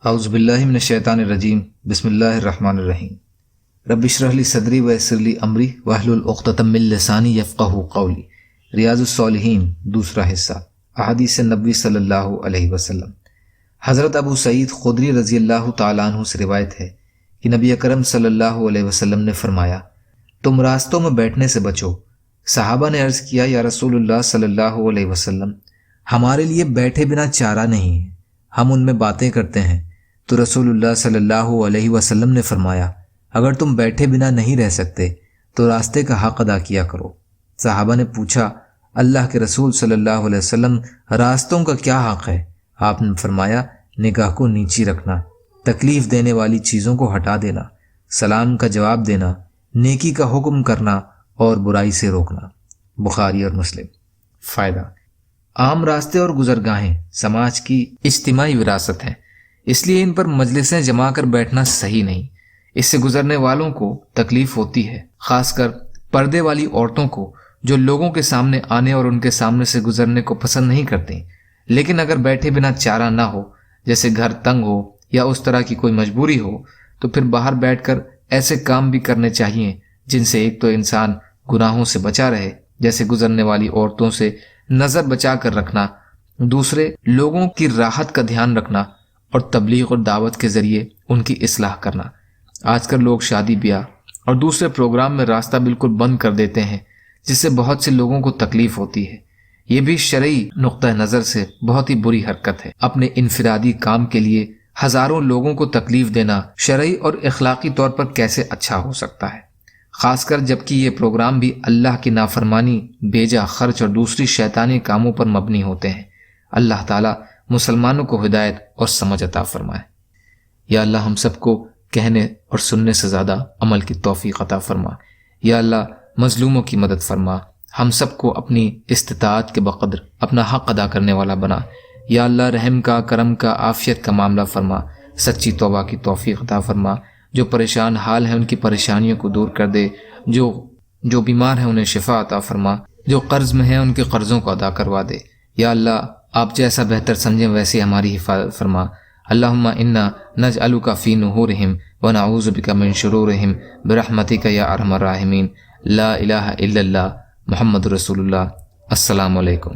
اعوذ باللہ من الشیطان الرجیم بسم اللہ الرحمن الرحیم رب اشرح لی صدری ویسر لی امری واحلل عقدۃ من لسانی یفقہوا قولی۔ ریاض الصالحین دوسرا حصہ، احادیث نبوی صلی اللہ علیہ وسلم۔ حضرت ابو سعید خدری رضی اللہ تعالیٰ عنہ سے روایت ہے کہ نبی اکرم صلی اللہ علیہ وسلم نے فرمایا، تم راستوں میں بیٹھنے سے بچو۔ صحابہ نے عرض کیا، یا رسول اللہ صلی اللہ علیہ وسلم، ہمارے لیے بیٹھے بنا چارہ نہیں ہے، ہم ان میں باتیں کرتے ہیں۔ تو رسول اللہ صلی اللہ علیہ وسلم نے فرمایا، اگر تم بیٹھے بنا نہیں رہ سکتے تو راستے کا حق ادا کیا کرو۔ صحابہ نے پوچھا، اللہ کے رسول صلی اللہ علیہ وسلم، راستوں کا کیا حق ہے؟ آپ نے فرمایا، نگاہ کو نیچی رکھنا، تکلیف دینے والی چیزوں کو ہٹا دینا، سلام کا جواب دینا، نیکی کا حکم کرنا اور برائی سے روکنا۔ بخاری اور مسلم۔ فائدہ: عام راستے اور گزرگاہیں سماج کی اجتماعی وراثت ہیں، اس لیے ان پر مجلسیں جما کر بیٹھنا صحیح نہیں۔ اس سے گزرنے والوں کو تکلیف ہوتی ہے، خاص کر پردے والی عورتوں کو، جو لوگوں کے سامنے آنے اور ان کے سامنے سے گزرنے کو پسند نہیں کرتی۔ لیکن اگر بیٹھے بنا چارہ نہ ہو، جیسے گھر تنگ ہو یا اس طرح کی کوئی مجبوری ہو، تو پھر باہر بیٹھ کر ایسے کام بھی کرنے چاہیے جن سے ایک تو انسان گناہوں سے بچا رہے، جیسے گزرنے والی عورتوں سے نظر بچا کر رکھنا، دوسرے لوگوں کی راحت کا دھیان رکھنا، اور تبلیغ اور دعوت کے ذریعے ان کی اصلاح کرنا۔ آج کل لوگ شادی بیاہ اور دوسرے پروگرام میں راستہ بالکل بند کر دیتے ہیں، جس سے بہت سے لوگوں کو تکلیف ہوتی ہے۔ یہ بھی شرعی نقطہ نظر سے بہت ہی بری حرکت ہے۔ اپنے انفرادی کام کے لیے ہزاروں لوگوں کو تکلیف دینا شرعی اور اخلاقی طور پر کیسے اچھا ہو سکتا ہے، خاص کر جبکہ یہ پروگرام بھی اللہ کی نافرمانی، بیجا خرچ اور دوسری شیطانی کاموں پر مبنی ہوتے ہیں۔ اللہ تعالیٰ مسلمانوں کو ہدایت اور سمجھ عطا فرمائے۔ یا اللہ ہم سب کو کہنے اور سننے سے زیادہ عمل کی توفیق عطا فرما۔ یا اللہ مظلوموں کی مدد فرما، ہم سب کو اپنی استطاعت کے بقدر اپنا حق ادا کرنے والا بنا۔ یا اللہ رحم کا، کرم کا، عافیت کا معاملہ فرما، سچی توبہ کی توفیق عطا فرما۔ جو پریشان حال ہیں ان کی پریشانیوں کو دور کر دے، جو بیمار ہیں انہیں شفا عطا فرما، جو قرض میں ہیں ان کے قرضوں کو ادا کروا دے۔ یا اللہ آپ جیسا بہتر سمجھیں ویسے ہماری حفاظت فرما۔ اللہم انا نجعلک فی نحورہم ونعوذ بک من شرورہم برحمتک یا ارحم الراحمین۔ لا الہ الا اللہ محمد رسول اللہ۔ السلام علیکم۔